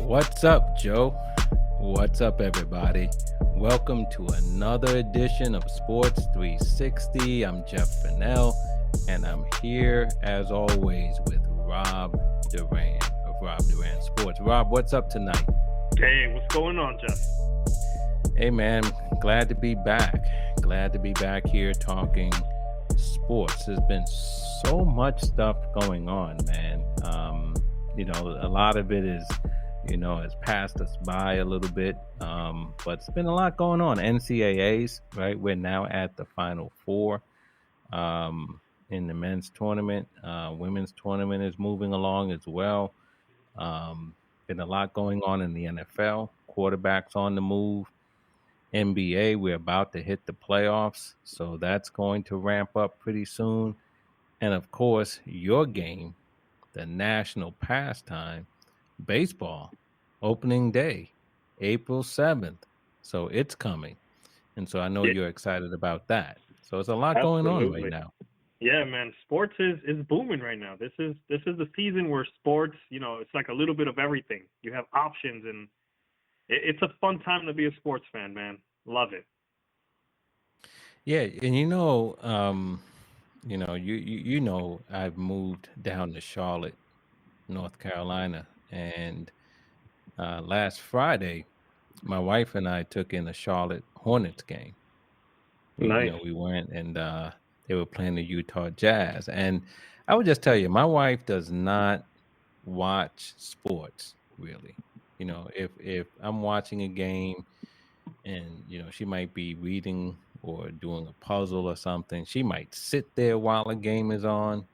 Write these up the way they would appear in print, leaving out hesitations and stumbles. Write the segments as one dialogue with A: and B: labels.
A: What's up, Joe? What's up, everybody? Welcome to another edition of Sports 360. I'm Jeff Fennell, and I'm here, as always, with Rob Duran of Rob Duran Sports. Rob, what's up tonight?
B: Hey, what's going on, Jeff?
A: Hey, man, glad to be back. Glad to be back here talking sports. There's been so much stuff going on, man. A lot of it is has passed us by a little bit. But it's been a lot going on. NCAAs, right? We're now at the Final Four in the men's tournament. Women's tournament is moving along as well. Been a lot going on in the NFL. Quarterbacks on the move. NBA, we're about to hit the playoffs, so that's going to ramp up pretty soon. And of course, your game, the national pastime, baseball, opening day, April 7th. So it's coming. And so I know
B: Yeah,
A: you're excited about that. So it's a lot going on right
B: absolutely.
A: now.
B: Yeah, man, sports is booming right now. This is the season where sports, it's like a little bit of everything. You have options, and it's a fun time to be a sports fan, man. Love it.
A: Yeah, and I've moved down to Charlotte, North Carolina, and last Friday, my wife and I took in a Charlotte Hornets game.
B: Nice.
A: We went and they were playing the Utah Jazz. And I would just tell you, my wife does not watch sports really. If I'm watching a game and she might be reading or doing a puzzle or something, she might sit there while a game is on.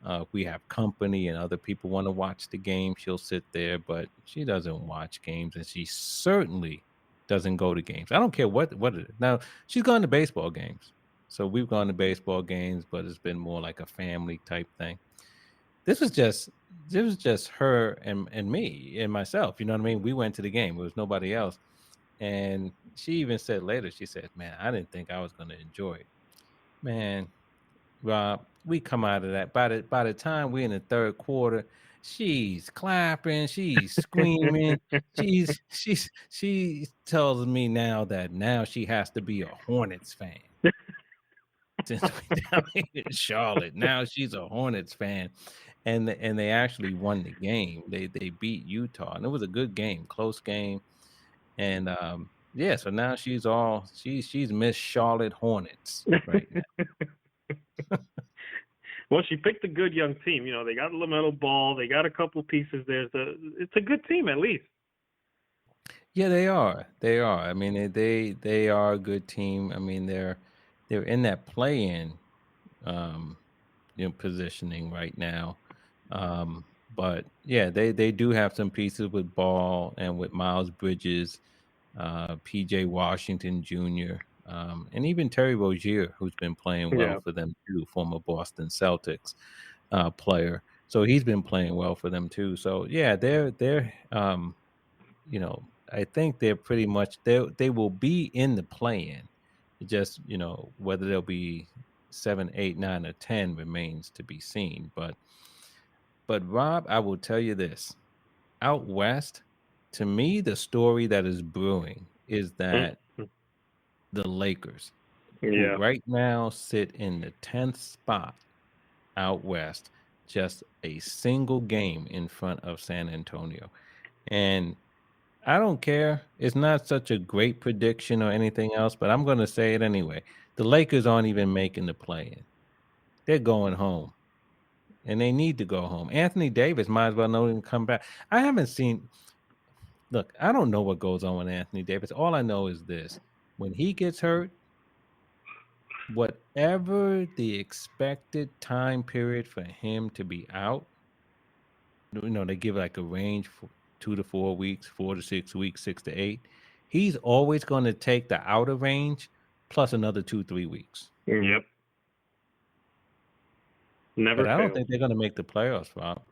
A: If we have company and other people want to watch the game, she'll sit there, but she doesn't watch games, and she certainly doesn't go to games. I don't care what it is. Now, she's gone to baseball games. So we've gone to baseball games, but it's been more like a family type thing. This was just her and me and myself. You know what I mean? We went to the game. There was nobody else. And she even said later, she said, "Man, I didn't think I was going to enjoy it." Man, Rob, we come out of that. By the time we're in the third quarter, she's clapping, she's screaming, she tells me now she has to be a Hornets fan. Since we down here in Charlotte, now she's a Hornets fan, and they actually won the game. They beat Utah, and it was a good game, close game, and yeah. So now she's Miss Charlotte Hornets right now.
B: Well, she picked a good young team. They got LaMelo Ball. They got a couple pieces there. It's a good team at least.
A: Yeah, they are. They are. I mean, they are a good team. I mean, they're in that play-in, um, positioning right now. But yeah, they do have some pieces with Ball and with Miles Bridges, PJ Washington Jr., and even Terry Rozier, who's been playing well
B: Yeah.
A: for them too, former Boston Celtics player. So he's been playing well for them too. So yeah, they're I think they're pretty much they will be in the play-in. Just whether they'll be 7, 8, 9, or 10 remains to be seen. But Rob, I will tell you this: out west, to me, the story that is brewing is that
B: Mhm.
A: the Lakers, who
B: Yeah.
A: right now sit in the 10th spot out west, just a single game in front of San Antonio, and I don't care. It's not such a great prediction or anything else, but I'm going to say it anyway. The Lakers aren't even making the play-in. They're going home, and they need to go home. Anthony Davis might as well not even come back. I haven't seen. Look, I don't know what goes on with Anthony Davis. All I know is this: when he gets hurt, whatever the expected time period for him to be out, they give like a range for 2 to 4 weeks, 4 to 6 weeks, 6 to 8. He's always going to take the outer range plus another 2, 3 weeks.
B: Yep.
A: But
B: Never
A: I don't
B: fails.
A: think they're going to make the playoffs, Rob.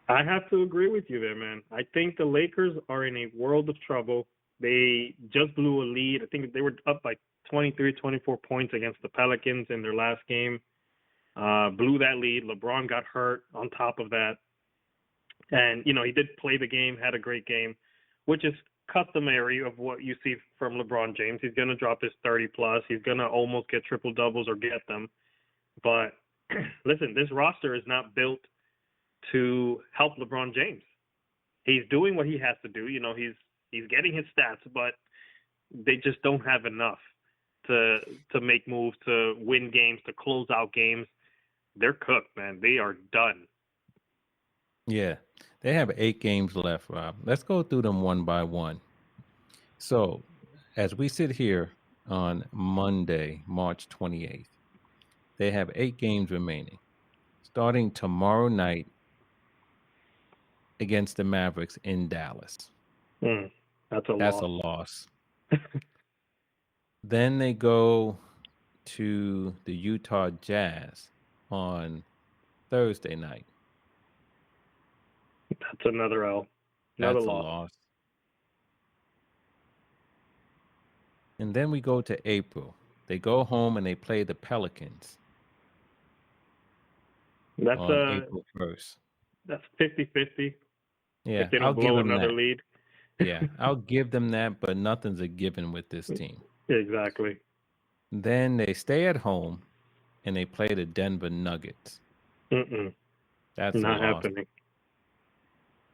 B: I have to agree with you there, man. I think the Lakers are in a world of trouble. They just blew a lead. I think they were up by 23, 24 points against the Pelicans in their last game. Blew that lead. LeBron got hurt on top of that. And, he did play the game, had a great game, which is customary of what you see from LeBron James. He's going to drop his 30 plus. He's going to almost get triple doubles or get them. But listen, this roster is not built to help LeBron James. He's doing what he has to do. He's getting his stats, but they just don't have enough to make moves, to win games, to close out games. They're cooked, man. They are done.
A: Yeah, they have 8 games left, Rob. Let's go through them one by one. So, as we sit here on Monday, March 28th, they have 8 games remaining. Starting tomorrow night against the Mavericks in Dallas.
B: That's a
A: loss. Then they go to the Utah Jazz on Thursday night.
B: That's another L. Another loss.
A: And then we go to April. They go home and they play the Pelicans.
B: That's
A: on April 1st.
B: That's 50-50.
A: Yeah,
B: if they don't blow another lead.
A: Yeah, I'll give them that, but nothing's a given with this team.
B: Exactly.
A: Then they stay at home and they play the Denver Nuggets.
B: That's not happening.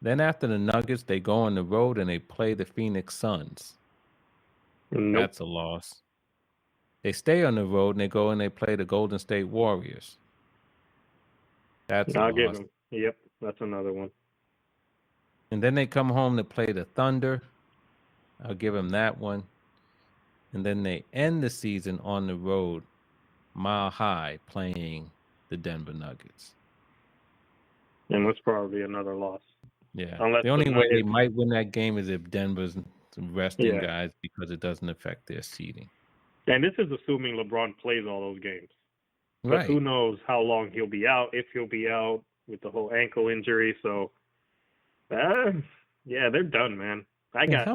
A: Then after the Nuggets, they go on the road and they play the Phoenix Suns.
B: Nope.
A: That's a loss. They stay on the road and they go and they play the Golden State Warriors. That's a loss.
B: Give them. Yep, that's another one.
A: And then they come home to play the Thunder. I'll give them that one. And then they end the season on the road, Mile High, playing the Denver Nuggets.
B: And that's probably another loss.
A: Yeah. The only way they might win that game is if Denver's resting guys, because it doesn't affect their seeding.
B: And this is assuming LeBron plays all those games.
A: Right.
B: But who knows how long he'll be out, if he'll be out with the whole ankle injury. So, yeah, they're done, man.
A: How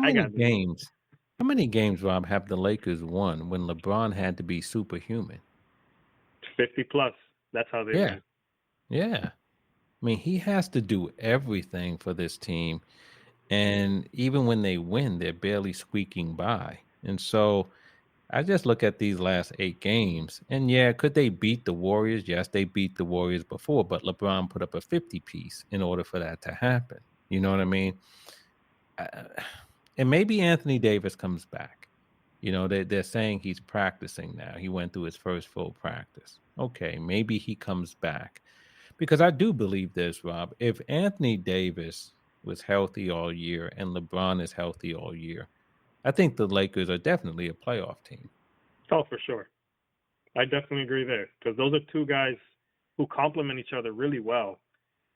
A: many games, Rob, have the Lakers won when LeBron had to be superhuman?
B: 50 plus. That's how they win.
A: Yeah. I mean, he has to do everything for this team. And even when they win, they're barely squeaking by. And so I just look at these last 8 games. And yeah, could they beat the Warriors? Yes, they beat the Warriors before, but LeBron put up a 50-piece in order for that to happen. You know what I mean? And maybe Anthony Davis comes back. You know, they're saying he's practicing now. He went through his first full practice. Okay, maybe he comes back. Because I do believe this, Rob. If Anthony Davis was healthy all year and LeBron is healthy all year, I think the Lakers are definitely a playoff team.
B: Oh, for sure. I definitely agree there. Because those are two guys who complement each other really well.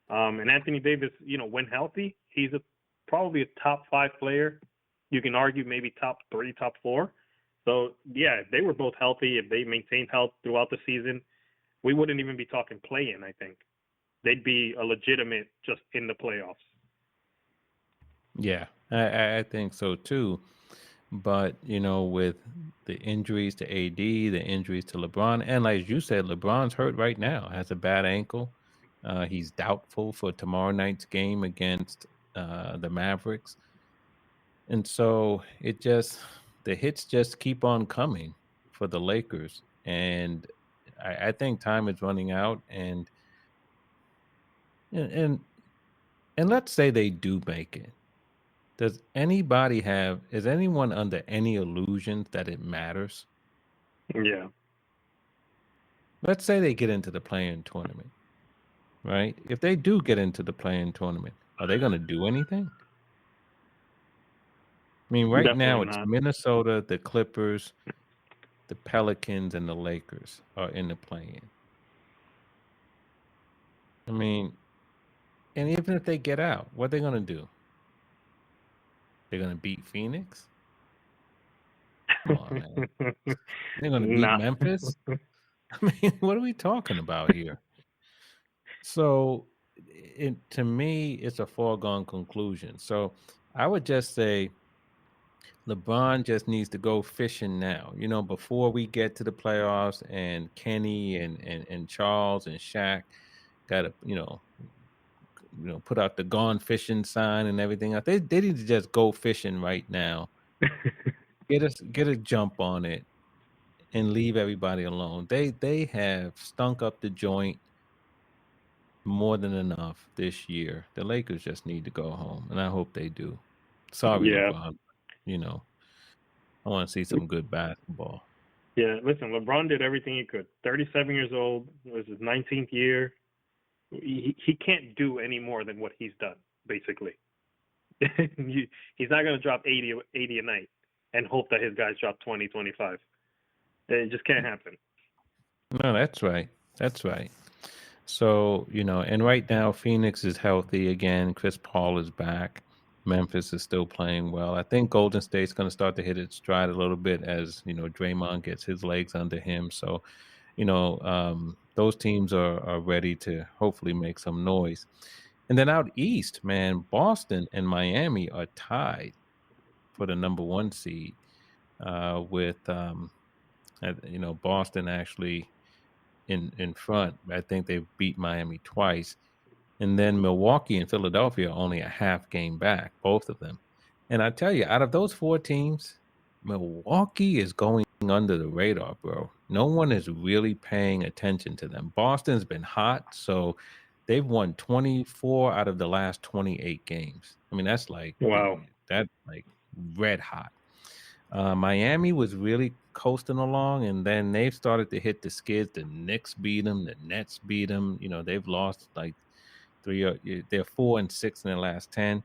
B: And Anthony Davis, when healthy, he's probably a top 5 player. You can argue maybe top 3, top 4. So, yeah, if they were both healthy, if they maintained health throughout the season, we wouldn't even be talking play-in, I think. They'd be a legitimate just in the playoffs.
A: Yeah, I think so too. But, with the injuries to AD, the injuries to LeBron, and like you said, LeBron's hurt right now, has a bad ankle. He's doubtful for tomorrow night's game against the Mavericks. And so the hits just keep on coming for the Lakers. And I think time is running out. And let's say they do make it. Is anyone under any illusions that it matters?
B: Yeah.
A: Let's say they get into the play-in tournament, right? If they do get into the play-in tournament, are they going to do anything? I mean, right now it's Minnesota, the Clippers, the Pelicans, and the Lakers are in the play-in. I mean, and even if they get out, what are they going to do? They're going to beat Phoenix? Come on, man. They're going to beat Memphis? I mean, what are we talking about here? So, to me, it's a foregone conclusion. So, I would just say LeBron just needs to go fishing now. Before we get to the playoffs, and Kenny and Charles and Shaq got to, put out the gone fishing sign and everything. They need to just go fishing right now. Get a jump on it and leave everybody alone. They have stunk up the joint more than enough this year. The Lakers just need to go home, and I hope they do. Sorry,
B: Yeah.
A: LeBron. I want to see some good basketball.
B: Yeah, listen, LeBron did everything he could. 37 years old, it was his 19th year. He can't do any more than what he's done, basically. He's not going to drop 80 a night and hope that his guys drop 20, 25. It just can't happen.
A: No, that's right. That's right. So, and right now Phoenix is healthy again. Chris Paul is back. Memphis is still playing well. I think Golden State's going to start to hit its stride a little bit as, Draymond gets his legs under him. So, those teams are ready to hopefully make some noise. And then out east, man, Boston and Miami are tied for the number 1 seed with, Boston actually in front. I think they've beat Miami twice. And then Milwaukee and Philadelphia are only a half game back, both of them. And I tell you, out of those 4 teams, Milwaukee is going under the radar, bro. No one is really paying attention to them. Boston's been hot, so they've won 24 out of the last 28 games. I mean, that's like
B: Wow.
A: red hot. Miami was really coasting along, and then they've started to hit the skids. The Knicks beat them. The Nets beat them. They've lost like 3. They're 4-6 in their last 10.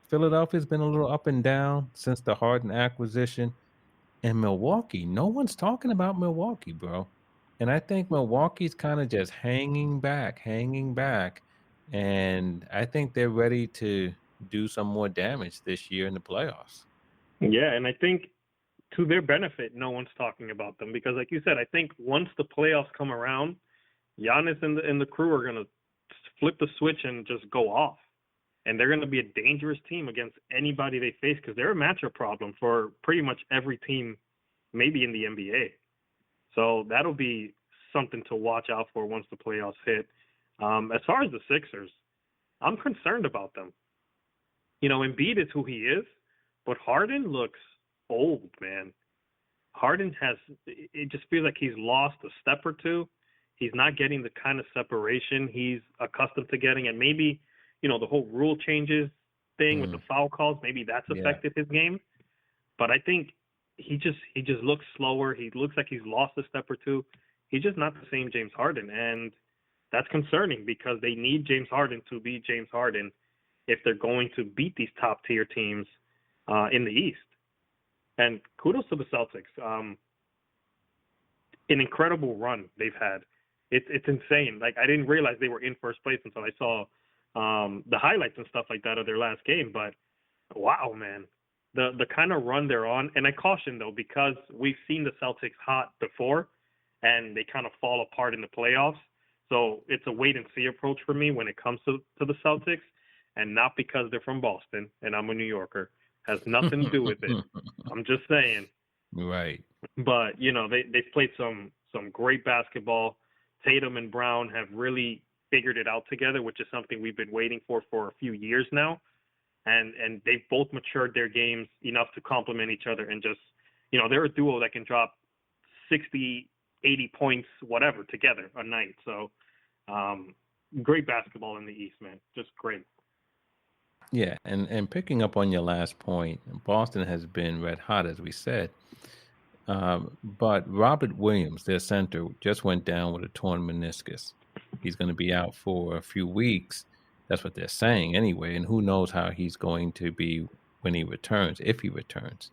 A: Philadelphia's been a little up and down since the Harden acquisition. And Milwaukee, no one's talking about Milwaukee, bro. And I think Milwaukee's kind of just hanging back. And I think they're ready to do some more damage this year in the playoffs.
B: Yeah, and I think to their benefit, no one's talking about them because, like you said, I think once the playoffs come around, Giannis and the crew are going to flip the switch and just go off. And they're going to be a dangerous team against anybody they face because they're a matchup problem for pretty much every team, maybe in the NBA. So that'll be something to watch out for once the playoffs hit. As far as the Sixers, I'm concerned about them. Embiid is who he is, but Harden looks old, man. Harden it just feels like he's lost a step or two. He's not getting the kind of separation he's accustomed to getting. And maybe, the whole rule changes thing with the foul calls, maybe that's affected his game. But I think he just looks slower. He looks like he's lost a step or two. He's just not the same James Harden. And that's concerning because they need James Harden to be James Harden if they're going to beat these top tier teams in the East. And kudos to the Celtics. An incredible run they've had. It's insane. Like, I didn't realize they were in first place until I saw the highlights and stuff like that of their last game. But wow, man, the kind of run they're on. And I caution though, because we've seen the Celtics hot before, and they kind of fall apart in the playoffs. So it's a wait and see approach for me when it comes to the Celtics, and not because they're from Boston and I'm a New Yorker. Has nothing to do with it. I'm just saying.
A: Right.
B: But they've played some great basketball. Tatum and Brown have really figured it out together, which is something we've been waiting for a few years now. And they've both matured their games enough to complement each other and just, they're a duo that can drop 60, 80 points, whatever, together a night. So great basketball in the East, man. Just great.
A: Yeah, and picking up on your last point, Boston has been red hot, as we said. But Robert Williams, their center, just went down with a torn meniscus. He's going to be out for a few weeks. That's what they're saying anyway. And who knows how he's going to be when he returns, if he returns.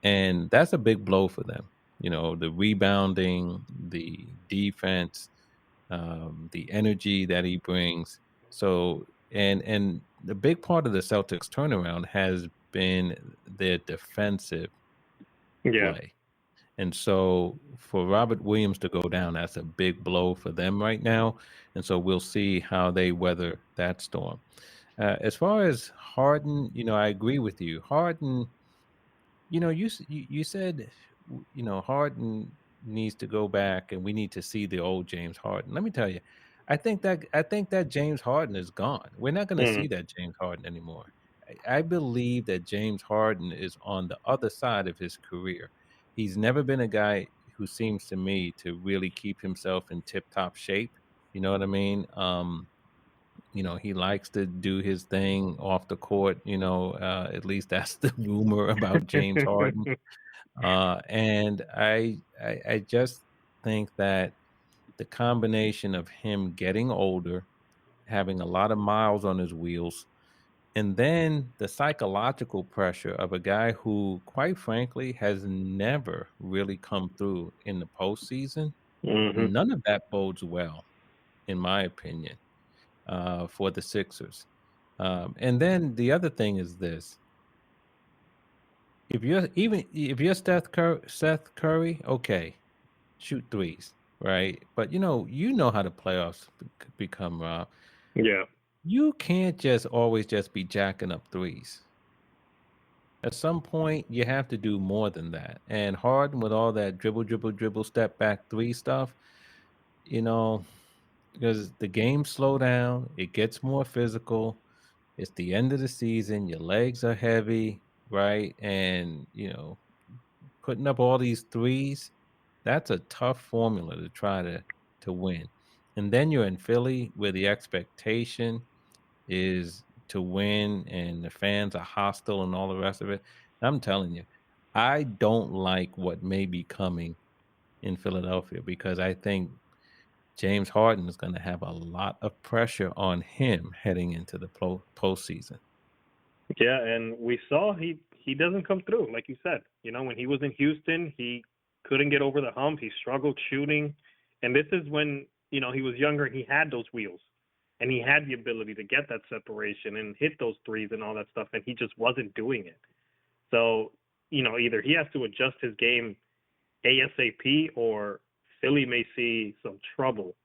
A: And that's a big blow for them. The rebounding, the defense, the energy that he brings. So, and the big part of the Celtics turnaround has been their defensive play. And so for Robert Williams to go down, that's a big blow for them right now. And so we'll see how they weather that storm. As far as Harden, I agree with you. Harden, you said, Harden needs to go back and we need to see the old James Harden. Let me tell you, I think that James Harden is gone. We're not going to
B: Mm.
A: see that James Harden anymore. I believe that James Harden is on the other side of his career. He's never been a guy who seems to me to really keep himself in tip-top shape. You know what I mean? He likes to do his thing off the court. At least that's the rumor about James Harden. And I just think that the combination of him getting older, having a lot of miles on his wheels, and then the psychological pressure of a guy who, quite frankly, has never really come through in the postseason.
B: Mhm.
A: None of that bodes well, in my opinion, for the Sixers. And then the other thing is this: if you're Seth Curry, okay, shoot threes, right? But you know how the playoffs become, Rob.
B: Yeah.
A: You can't just always just be jacking up threes. At some point, you have to do more than that. And Harden, with all that dribble, dribble, dribble, step back three stuff, you know, because the games slow down, it gets more physical. It's the end of the season. Your legs are heavy, right? And putting up all these threes, that's a tough formula to try to win. And then you're in Philly where the expectation is to win and the fans are hostile and all the rest of it. I'm telling you, I don't like what may be coming in Philadelphia because I think James Harden is going to have a lot of pressure on him heading into the postseason.
B: Yeah, and we saw he doesn't come through, like you said. When he was in Houston, he couldn't get over the hump. He struggled shooting, and this is when he was younger. He had those wheels, and he had the ability to get that separation and hit those threes and all that stuff, and he just wasn't doing it. So either he has to adjust his game ASAP, or Philly may see some trouble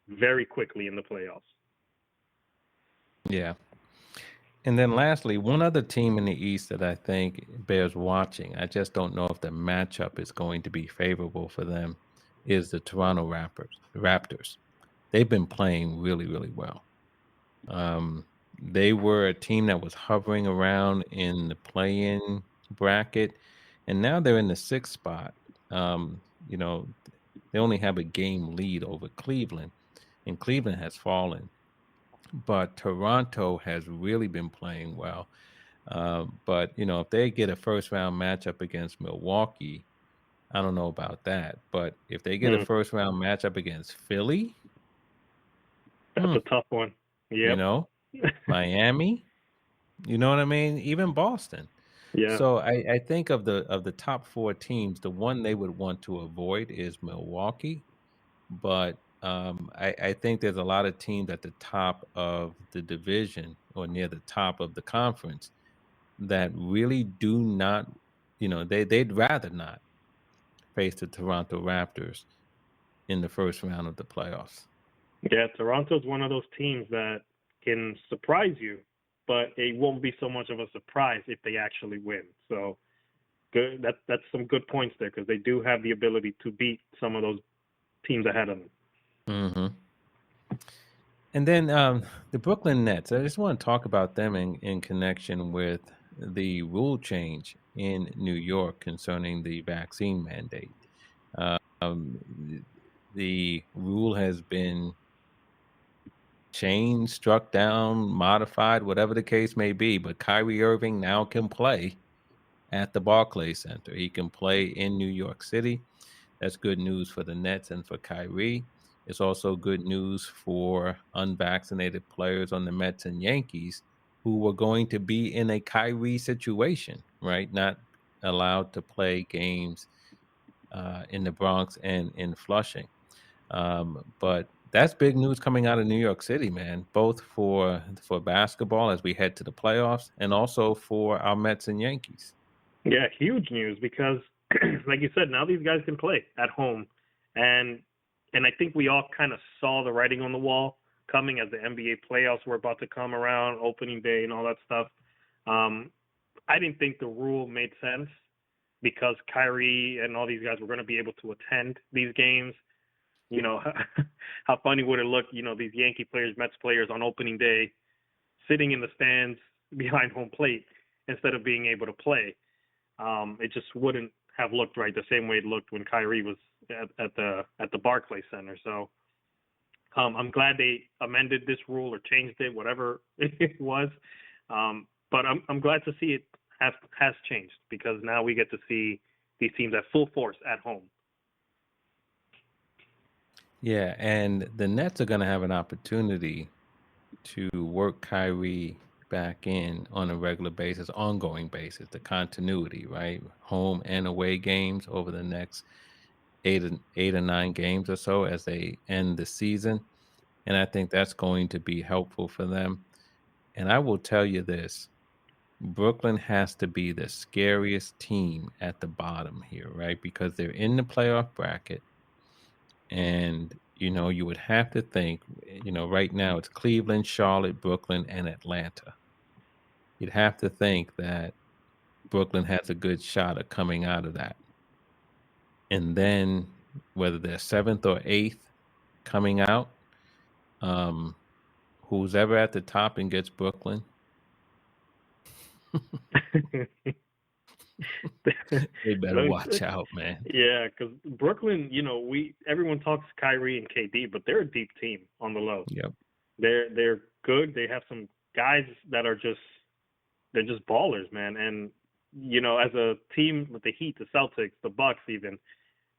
B: very quickly in the playoffs.
A: Yeah. And then lastly, one other team in the East that I think bears watching, I just don't know if the matchup is going to be favorable for them, is the Toronto Raptors. They've been playing really, really well. Um, they were a team that was hovering around in the play-in bracket, and now they're in the sixth spot. Um, you know, they only have a game lead over Cleveland, and Cleveland has fallen. But Toronto has really been playing well. But if they get a first round matchup against Milwaukee, I don't know about that. But if they get a
B: Hmm,
A: first round matchup against Philly,
B: that's
A: hmm,
B: a tough one.
A: you
B: Yep.
A: know, Miami, you know what I mean? Even Boston.
B: Yeah.
A: So I think of the top four teams, the one they would want to avoid is Milwaukee. But I think there's a lot of teams at the top of the division or near the top of the conference that really do not, they'd rather not face the Toronto Raptors in the first round of the playoffs.
B: Yeah, Toronto's one of those teams that can surprise you, but it won't be so much of a surprise if they actually win. So good. That's some good points there, because they do have the ability to beat some of those teams ahead of them.
A: hmm And then the Brooklyn Nets. I just want to talk about them in connection with the rule change in New York concerning the vaccine mandate. The rule has been changed, struck down, modified, whatever the case may be. But Kyrie Irving now can play at the Barclays Center. He can play in New York City. That's good news for the Nets and for Kyrie. It's also good news for unvaccinated players on the Mets and Yankees who were going to be in a Kyrie situation, right? Not allowed to play games in the Bronx and in Flushing. But that's big news coming out of New York City, man, both for basketball as we head to the playoffs and also for our Mets and Yankees.
B: Yeah, huge news, because, like you said, now these guys can play at home, and I think we all kind of saw the writing on the wall coming as the NBA playoffs were about to come around, opening day, and all that stuff. Um, I didn't think the rule made sense, because Kyrie and all these guys were going to be able to attend these games. You know, how funny would it look? You know, these Yankee players, Mets players on opening day, sitting in the stands behind home plate instead of being able to play. It just wouldn't have looked right the same way it looked when Kyrie was at the Barclays Center. So I'm glad they amended this rule or changed it, whatever it was. But I'm glad to see it has changed, because now we get to see these teams at full force at home.
A: Yeah, and the Nets are going to have an opportunity to work Kyrie back in on a regular basis, ongoing basis, the continuity, right? Home and away games over the next eight or nine games or so as they end the season. And I think that's going to be helpful for them. And I will tell you this: Brooklyn has to be the scariest team at the bottom here, right? Because they're in the playoff bracket. And, you would have to think, right now it's Cleveland, Charlotte, Brooklyn, and Atlanta. You'd have to think that Brooklyn has a good shot of coming out of that. And then whether they're seventh or eighth coming out, who's ever at the top and gets Brooklyn, they better watch out, man.
B: Yeah, because Brooklyn, everyone talks Kyrie and KD, but they're a deep team on the low.
A: Yep.
B: They're good. They have some guys that are they're just ballers, man. And as a team with the Heat, the Celtics, the Bucks, even,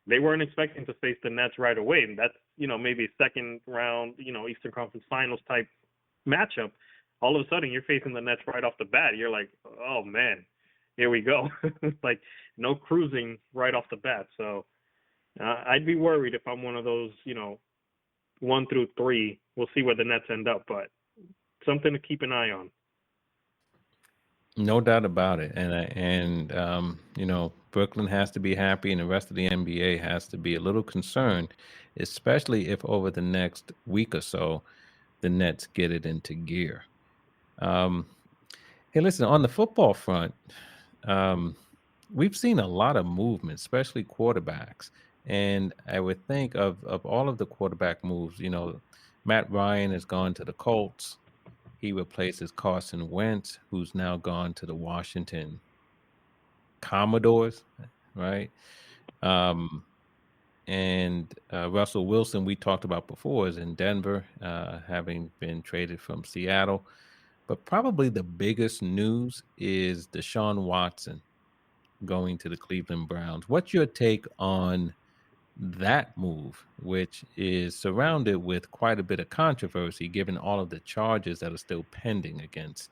B: they weren't expecting to face the Nets right away, and that's maybe a second round, Eastern Conference Finals type matchup. All of a sudden, you're facing the Nets right off the bat. You're like, oh man, here we go. Like, no cruising right off the bat. So I'd be worried if I'm one of those, 1 through 3. We'll see where the Nets end up, but something to keep an eye on.
A: No doubt about it. And Brooklyn has to be happy, and the rest of the NBA has to be a little concerned, especially if over the next week or so, the Nets get it into gear. Hey, listen, on the football front, we've seen a lot of movement, especially quarterbacks. And I would think of all of the quarterback moves, Matt Ryan has gone to the Colts. He replaces Carson Wentz, who's now gone to the Washington Commodores, right? And Russell Wilson, we talked about before, is in Denver, having been traded from Seattle. But probably the biggest news is Deshaun Watson going to the Cleveland Browns. What's your take on that move, which is surrounded with quite a bit of controversy given all of the charges that are still pending against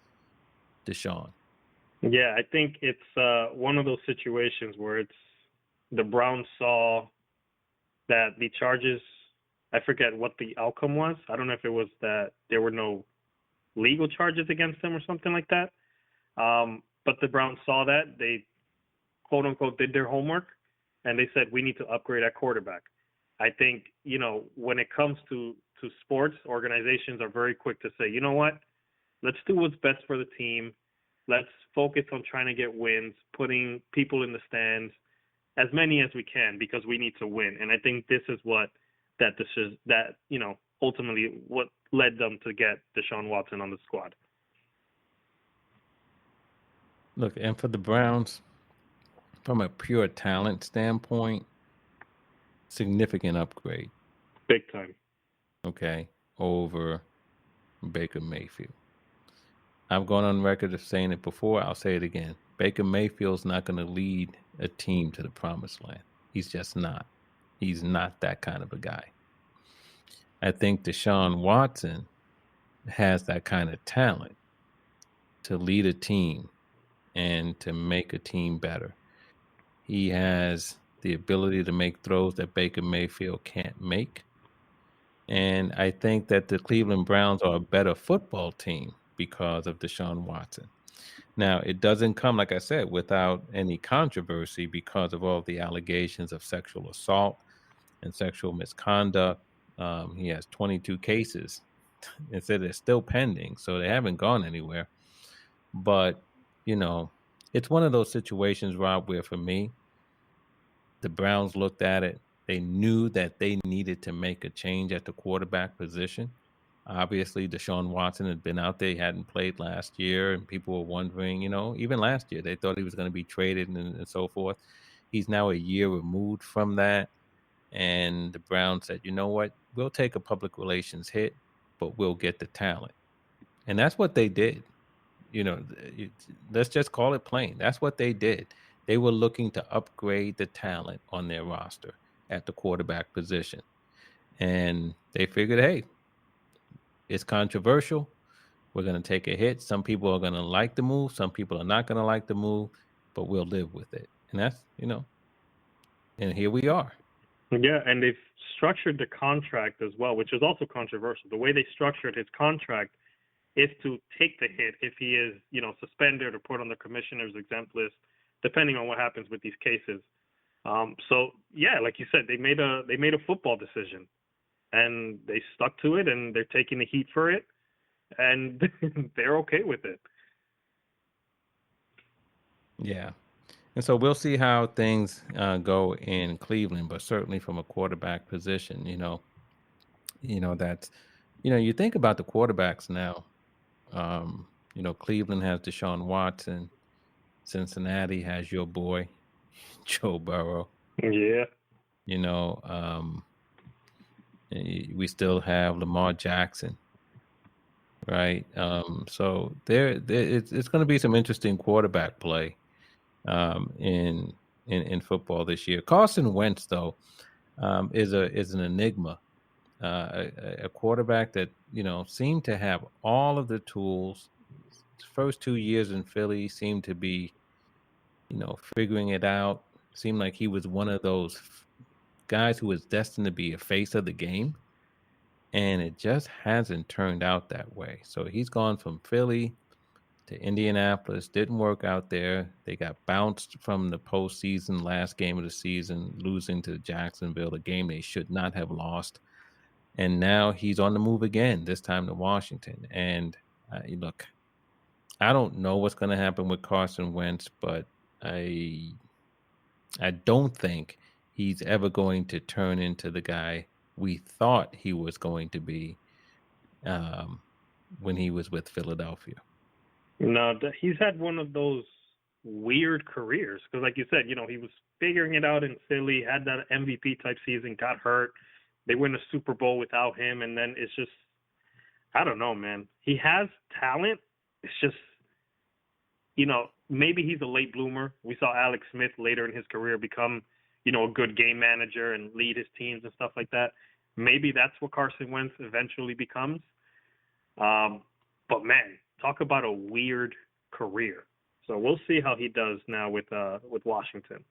A: Desean?
B: Yeah, I think it's one of those situations where the Browns saw that the charges, I forget what the outcome was. I don't know if it was that there were no legal charges against them or something like that. But the Browns saw that. They, quote unquote, did their homework, and they said, we need to upgrade at quarterback. I think, when it comes to sports, organizations are very quick to say, you know what, let's do what's best for the team. Let's focus on trying to get wins, putting people in the stands, as many as we can, because we need to win. And I think this is ultimately what led them to get Deshaun Watson on the squad.
A: Look, and for the Browns, from a pure talent standpoint, significant upgrade.
B: Big time.
A: Okay, over Baker Mayfield. I've gone on record of saying it before. I'll say it again. Baker Mayfield's not going to lead a team to the promised land. He's just not. He's not that kind of a guy. I think Deshaun Watson has that kind of talent to lead a team and to make a team better. He has the ability to make throws that Baker Mayfield can't make. And I think that the Cleveland Browns are a better football team because of Deshaun Watson. Now, it doesn't come, like I said, without any controversy because of all the allegations of sexual assault and sexual misconduct. He has 22 cases. It said they're still pending, so they haven't gone anywhere. But, it's one of those situations, Rob, where for me, the Browns looked at it They knew that they needed to make a change at the quarterback position. Obviously, Deshaun Watson had been out there. He hadn't played last year, and people were wondering, even last year, they thought he was going to be traded and so forth. He's now a year removed from that. And the Browns said, you know what? We'll take a public relations hit, but we'll get the talent. And that's what they did. Let's just call it plain. That's what they did. They were looking to upgrade the talent on their roster at the quarterback position. And they figured, hey, it's controversial. We're going to take a hit. Some people are going to like the move. Some people are not going to like the move, but we'll live with it. And that's, and here we are.
B: Yeah, and they've structured the contract as well, which is also controversial. The way they structured his contract is to take the hit if he is, suspended or put on the commissioner's exempt list, depending on what happens with these cases. So yeah, like you said, they made a football decision, and they stuck to it, and they're taking the heat for it, and they're okay with it.
A: Yeah. And so we'll see how things go in Cleveland, but certainly from a quarterback position, that's, you think about the quarterbacks now. Cleveland has Deshaun Watson. Cincinnati has your boy, Joe Burrow.
B: Yeah.
A: We still have Lamar Jackson, right? So it's going to be some interesting quarterback play in football this year. Carson Wentz, though, is an enigma. A quarterback that seemed to have all of the tools. His first 2 years in Philly seemed to be, figuring it out. Seemed like he was one of those guys who was destined to be a face of the game, and it just hasn't turned out that way. So he's gone from Philly to Indianapolis. Didn't work out there. They got bounced from the postseason, last game of the season, losing to Jacksonville, a game they should not have lost. And now he's on the move again, this time to Washington. And look, I don't know what's going to happen with Carson Wentz, but I don't think he's ever going to turn into the guy we thought he was going to be when he was with Philadelphia.
B: No, he's had one of those weird careers because, like you said, he was figuring it out in Philly, had that MVP type season, got hurt. They win a Super Bowl without him, and then it's just, I don't know, man. He has talent. It's just, maybe he's a late bloomer. We saw Alex Smith later in his career become, a good game manager and lead his teams and stuff like that. Maybe that's what Carson Wentz eventually becomes. But man, talk about a weird career. So we'll see how he does now with Washington.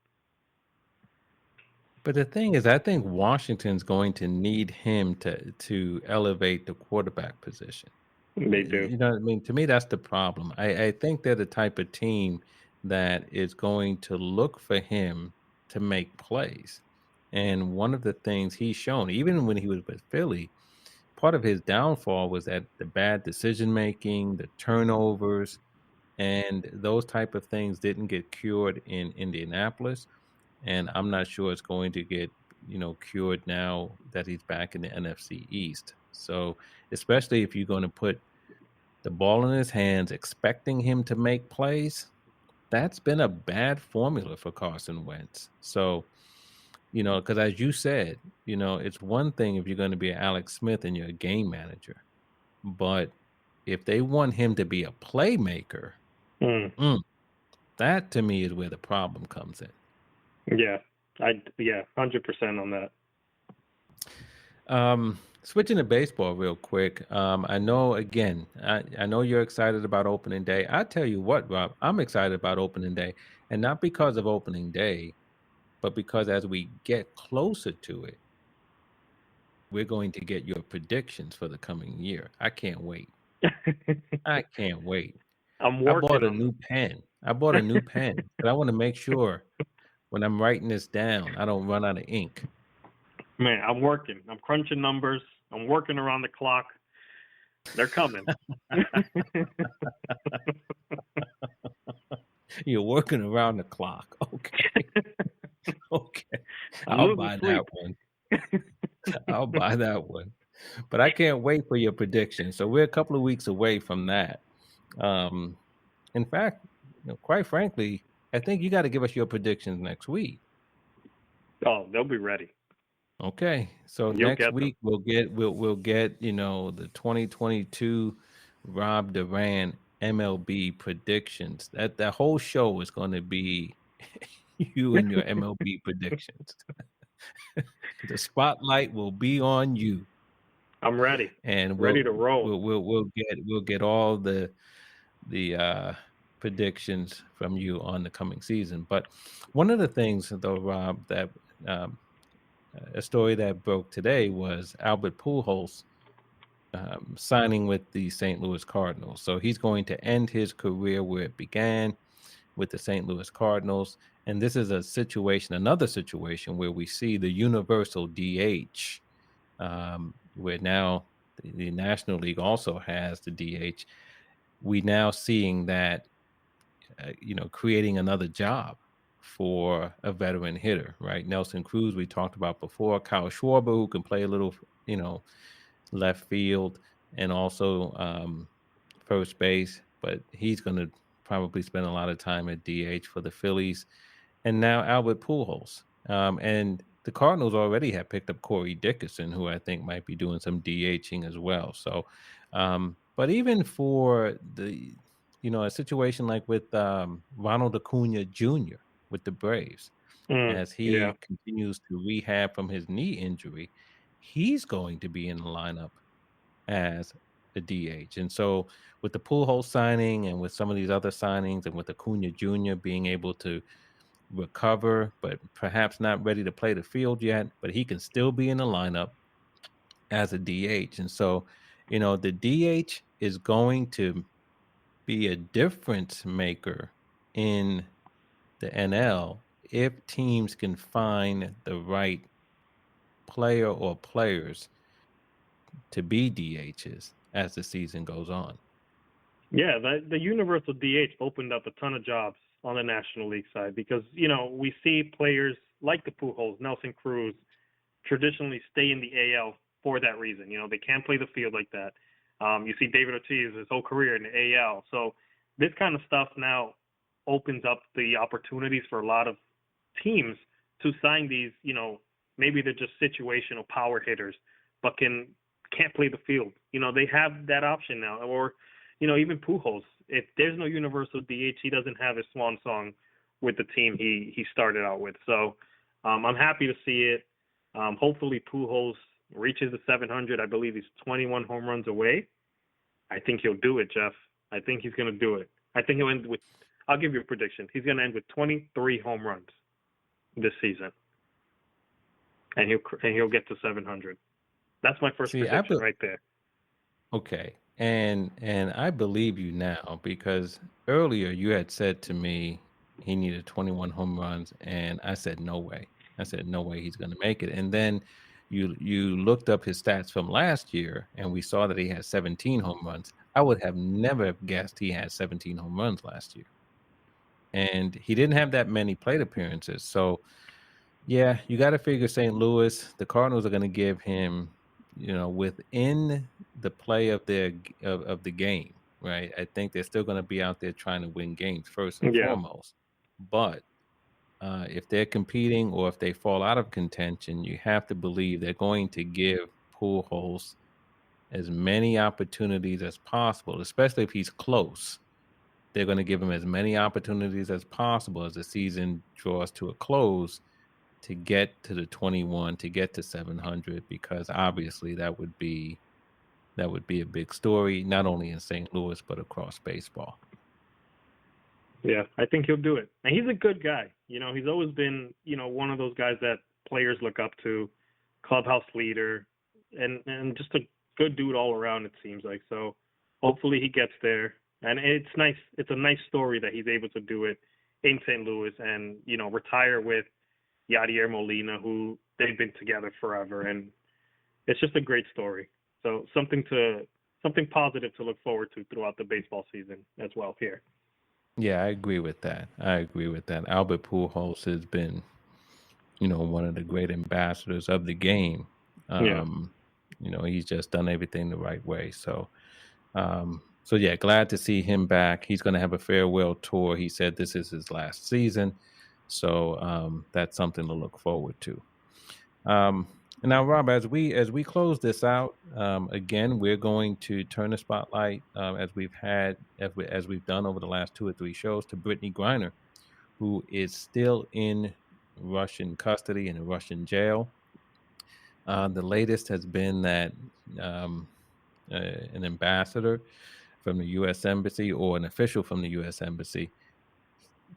A: But the thing is, I think Washington's going to need him to elevate the quarterback position.
B: They do.
A: You know what I mean? To me, that's the problem. I think they're the type of team that is going to look for him to make plays. And one of the things he's shown, even when he was with Philly, part of his downfall was that the bad decision making, the turnovers, and those type of things didn't get cured in Indianapolis. And I'm not sure it's going to get cured now that he's back in the NFC East. So especially if you're going to put the ball in his hands, expecting him to make plays, that's been a bad formula for Carson Wentz. So, because as you said, it's one thing if you're going to be Alex Smith and you're a game manager, but if they want him to be a playmaker, that to me is where the problem comes in.
B: Yeah, 100% on
A: that. Switching to baseball real quick. I know, again, I know you're excited about opening day. I tell you what, Rob, I'm excited about opening day, and not because of opening day, but because as we get closer to it, we're going to get your predictions for the coming year. I can't wait. I can't wait. I bought a new pen. But I want to make sure when I'm writing this down, I don't run out of ink.
B: Man, I'm working. I'm crunching numbers. I'm working around the clock. They're coming.
A: You're working around the clock. Okay. Okay.
B: I'm
A: I'll
B: losing
A: buy that
B: sleep.
A: one. I'll buy that one. But I can't wait for your prediction. So we're a couple of weeks away from that. Um, in fact, quite frankly, I think you got to give us your predictions next week.
B: Oh, they'll be ready.
A: Okay. So
B: You'll
A: next
B: get them.
A: week we'll get the 2022 Rob Duran MLB predictions. That whole show is going to be you and your MLB predictions. The spotlight will be on you,
B: I'm ready.
A: and
B: Ready to roll.
A: we'll get all the predictions from you on the coming season. But one of the things, though, Rob, that um, a story that broke today was Albert Pujols signing with the St. Louis Cardinals. So he's going to end his career where it began with the St. Louis Cardinals. And this is another situation where we see the universal DH, where now the National League also has the DH. We now seeing that, creating another job for a veteran hitter, right? Nelson Cruz, we talked about before, Kyle Schwarber, who can play a little, left field and also first base, but he's going to probably spend a lot of time at DH for the Phillies. And now Albert Pujols. And the Cardinals already have picked up Corey Dickerson, who I think might be doing some DHing as well. So, but even for a situation like with Ronald Acuna Jr. with the Braves, as
B: Yeah.
A: he continues to rehab from his knee injury, he's going to be in the lineup as a DH. And so with the Pujols signing and with some of these other signings and with Acuna Jr. being able to recover, but perhaps not ready to play the field yet, but he can still be in the lineup as a DH. And so, the DH is going to be a difference maker in the NL if teams can find the right player or players to be DHs as the season goes on.
B: Yeah, the universal DH opened up a ton of jobs on the National League side because, we see players like the Pujols, Nelson Cruz, traditionally stay in the AL for that reason. They can't play the field like that. You see David Ortiz, his whole career in the AL. So this kind of stuff now opens up the opportunities for a lot of teams to sign these, maybe they're just situational power hitters, but can't play the field. They have that option now. Or, even Pujols, if there's no universal DH, he doesn't have his swan song with the team he started out with. So I'm happy to see it. Hopefully Pujols reaches the 700. I believe he's 21 home runs away. I think he'll do it, Jeff. I think he's going to do it. I think he'll end with, I'll give you a prediction. He's going to end with 23 home runs this season. And he'll get to 700. That's my first prediction right there.
A: Okay. And I believe you now because earlier you had said to me he needed 21 home runs and I said no way. I said no way he's going to make it. And then you looked up his stats from last year and we saw that he had 17 home runs. I would have never guessed he had 17 home runs last year. And he didn't have that many plate appearances. So yeah, you got to figure St. Louis, the Cardinals are going to give him, within the play of of the game, right? I think they're still going to be out there trying to win games first and foremost. But if they're competing or if they fall out of contention, you have to believe they're going to give Pujols as many opportunities as possible, especially if he's close. They're going to give him as many opportunities as possible as the season draws to a close to get to the 21, to get to 700, because obviously that would be a big story, not only in St. Louis but across baseball.
B: Yeah, I think he'll do it. And he's a good guy. He's always been, one of those guys that players look up to, clubhouse leader, and just a good dude all around, it seems like. So hopefully he gets there. And it's nice. It's a nice story that he's able to do it in St. Louis and, retire with Yadier Molina, who they've been together forever. And it's just a great story. So something positive to look forward to throughout the baseball season as well here.
A: Yeah, I agree with that. Albert Pujols has been one of the great ambassadors of the game.
B: Yeah.
A: He's just done everything the right way. So yeah, glad to see him back. He's going to have a farewell tour. He said this is his last season, so that's something to look forward to. And now, Rob, as we close this out, again, we're going to turn the spotlight, as we've done over the last 2 or 3 shows, to Brittany Griner, who is still in Russian custody in a Russian jail. The latest has been that um, an ambassador from the U.S. Embassy, or an official from the U.S. Embassy,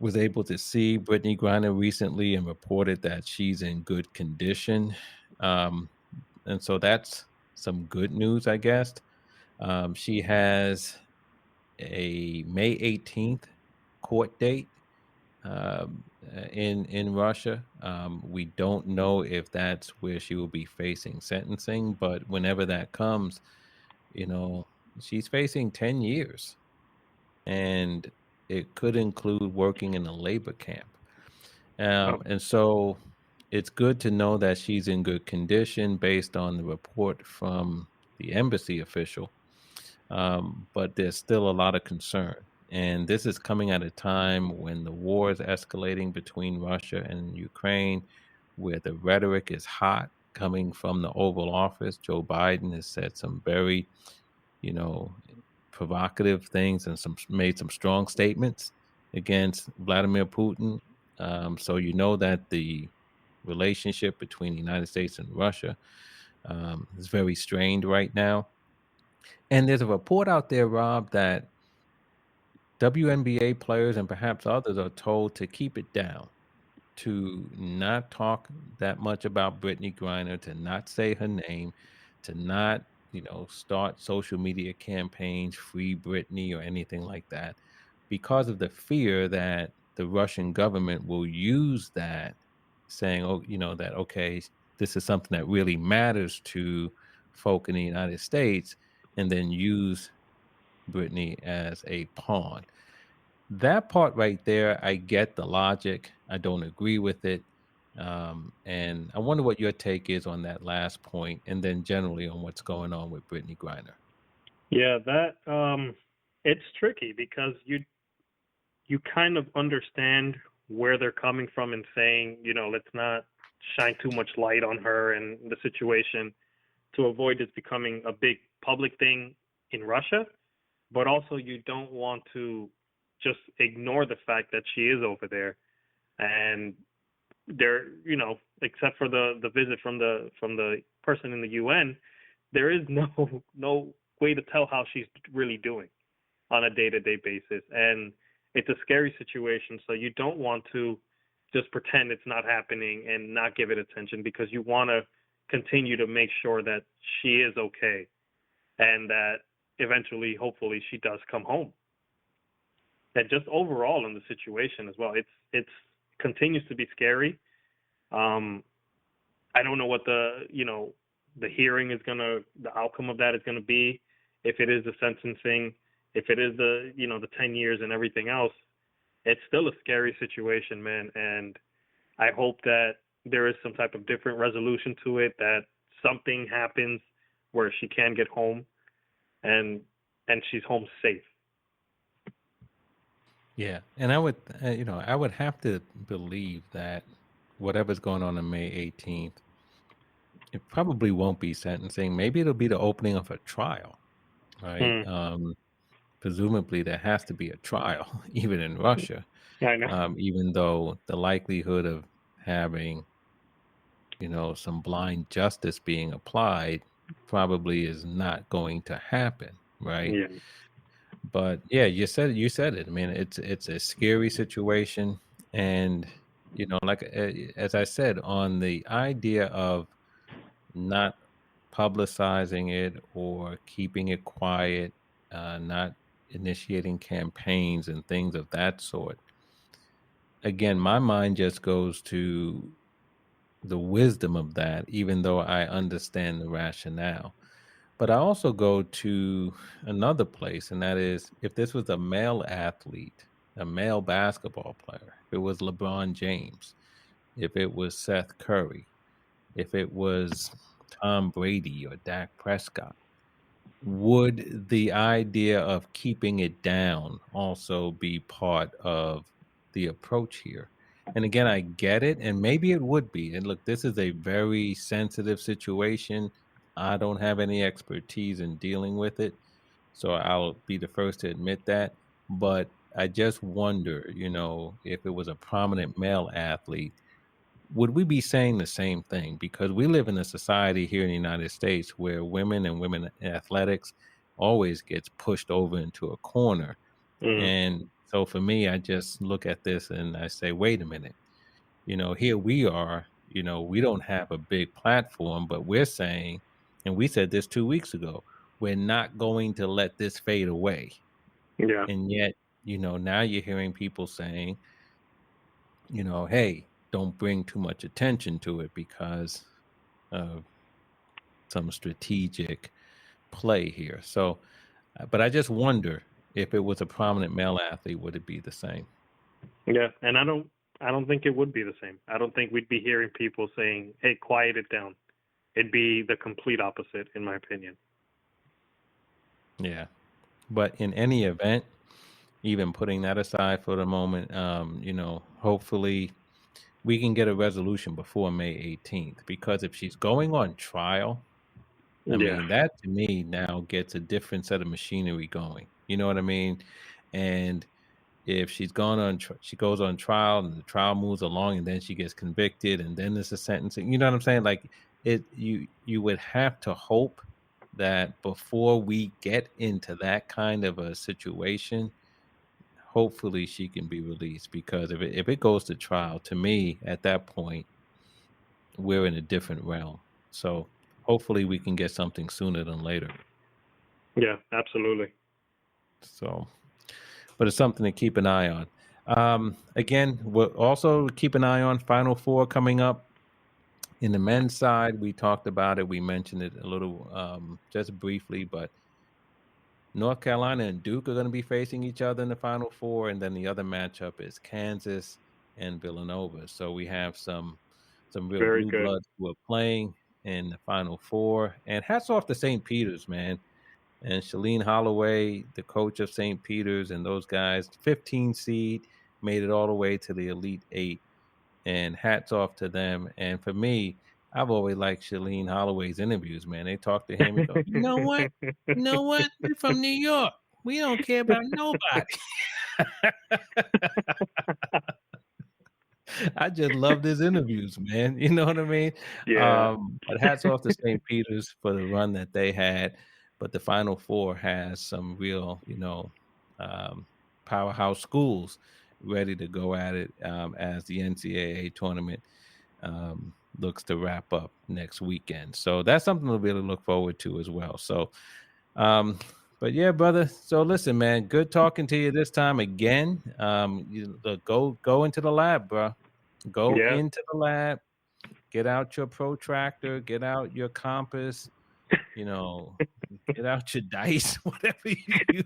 A: was able to see Brittany Griner recently and reported that she's in good condition. Um, and so that's some good news, I guess. She has a May 18th court date in Russia. We don't know if that's where she will be facing sentencing, but whenever that comes, you know, she's facing 10 years, and it could include working in a labor camp.
B: Oh,
A: And so it's good to know that she's in good condition based on the report from the embassy official. But there's still a lot of concern. And this is coming at a time when the war is escalating between Russia and Ukraine, where the rhetoric is hot coming from the Oval Office. Joe Biden has said some very, you know, provocative things and made some strong statements against Vladimir Putin. So you know that the relationship between the United States and Russia is very strained right now. And there's a report out there, Rob, that WNBA players and perhaps others are told to keep it down, to not talk that much about Brittany Griner, to not say her name, to not, start social media campaigns, free Brittany or anything like that, because of the fear that the Russian government will use that, saying, oh, that, okay, this is something that really matters to folk in the United States, and then use Brittany as a pawn. That part right there, I get the logic. I don't agree with it. And I wonder what your take is on that last point, and then generally on what's going on with Brittany Griner.
B: yeah, that it's tricky because you kind of understand where they're coming from and saying, let's not shine too much light on her and the situation to avoid this becoming a big public thing in Russia. But also, you don't want to just ignore the fact that she is over there, and there, except for the visit from the person in the UN, there is no way to tell how she's really doing on a day-to-day basis, and it's a scary situation. So you don't want to just pretend it's not happening and not give it attention, because you want to continue to make sure that she is okay, and that eventually, hopefully, she does come home. And just overall in the situation as well, it's continues to be scary. Um, I don't know what the hearing is the outcome of that is gonna be. If it is the sentencing, if it is the 10 years and everything else, it's still a scary situation, man. And I hope that there is some type of different resolution to it, that something happens where she can get home, and she's home safe.
A: Yeah, and I would have to believe that whatever's going on May 18th, it probably won't be sentencing. Maybe it'll be the opening of a trial, right?
B: Hmm.
A: Presumably, there has to be a trial, even in Russia,
B: I know.
A: even though the likelihood of having, some blind justice being applied probably is not going to happen, right?
B: Yeah.
A: But yeah, you said it. I mean, it's a scary situation, and like as I said, on the idea of not publicizing it or keeping it quiet, not initiating campaigns and things of that sort. Again, my mind just goes to the wisdom of that, even though I understand the rationale. But I also go to another place, and that is, if this was a male athlete, a male basketball player, if it was LeBron James, if it was Seth Curry, if it was Tom Brady or Dak Prescott, would the idea of keeping it down also be part of the approach here? And again, I get it, and maybe it would be. And look, this is a very sensitive situation. I don't have any expertise in dealing with it, so I'll be the first to admit that. But I just wonder, if it was a prominent male athlete, would we be saying the same thing? Because we live in a society here in the United States where women and women athletics always gets pushed over into a corner.
B: Mm,
A: And so for me, I just look at this and I say, wait a minute, here we are, we don't have a big platform, but we're saying, and we said this 2 weeks ago, we're not going to let this fade away.
B: yeah.
A: And yet, now you're hearing people saying, hey, don't bring too much attention to it because of some strategic play here. So, but I just wonder if it was a prominent male athlete, would it be the same?
B: Yeah, and I don't think it would be the same. I don't think we'd be hearing people saying, "Hey, quiet it down." It'd be the complete opposite, in my opinion.
A: Yeah. But in any event, even putting that aside for the moment, hopefully we can get a resolution before May 18th, because if she's going on trial, I
B: Yeah,
A: mean, that to me now gets a different set of machinery going. You know what I mean? And if she's gone on, she goes on trial, and the trial moves along, and then she gets convicted, and then there's a sentencing. You know what I'm saying? Like you would have to hope that before we get into that kind of a situation, hopefully she can be released. Because if it goes to trial, to me at that point, we're in a different realm. So hopefully we can get something sooner than later.
B: yeah, absolutely.
A: So, but it's something to keep an eye on. Again, we'll also keep an eye on Final Four coming up. In the men's side, we talked about it. We mentioned it a little, just briefly, but North Carolina and Duke are going to be facing each other in the Final Four, and then the other matchup is Kansas and Villanova. So we have some real
B: Very
A: blue
B: good.
A: bloods who are playing in the Final Four. And hats off to St. Peter's, man. And Shalene Holloway, the coach of St. Peter's, and those guys, 15 seed, made it all the way to the Elite Eight. And hats off to them. And for me, I've always liked Shalene Holloway's interviews, man. They talk to him and go, you know what? You know what? We're from New York. We don't care about nobody. I just love his interviews, man. You know what I mean?
B: Yeah,
A: But hats off to St. Peter's for the run that they had. But the Final Four has some real, powerhouse schools ready to go at it, as the NCAA tournament looks to wrap up next weekend. So that's something to really look forward to as well. So, but yeah, brother. So listen, man, good talking to you this time again. Go into the lab, bro. Go
B: yeah.
A: into the lab. Get out your protractor. Get out your compass. Get out your dice, whatever you use.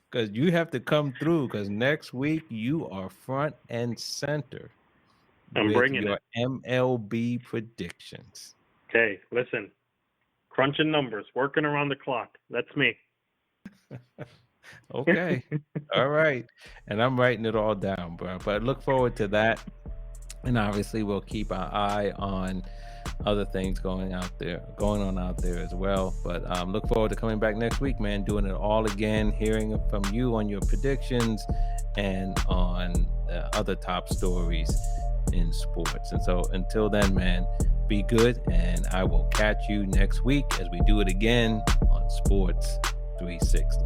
A: Because you have to come through, because next week you are front and center
B: I'm
A: with
B: bringing
A: your
B: it.
A: MLB predictions.
B: Okay, listen. Crunching numbers, working around the clock. That's me.
A: Okay. All right. And I'm writing it all down, bro. But look forward to that. And obviously we'll keep our eye on other things going on out there as well. But look forward to coming back next week, man, doing it all again, hearing from you on your predictions and on other top stories in sports. And so until then, man, be good, and I will catch you next week as we do it again on Sports 360.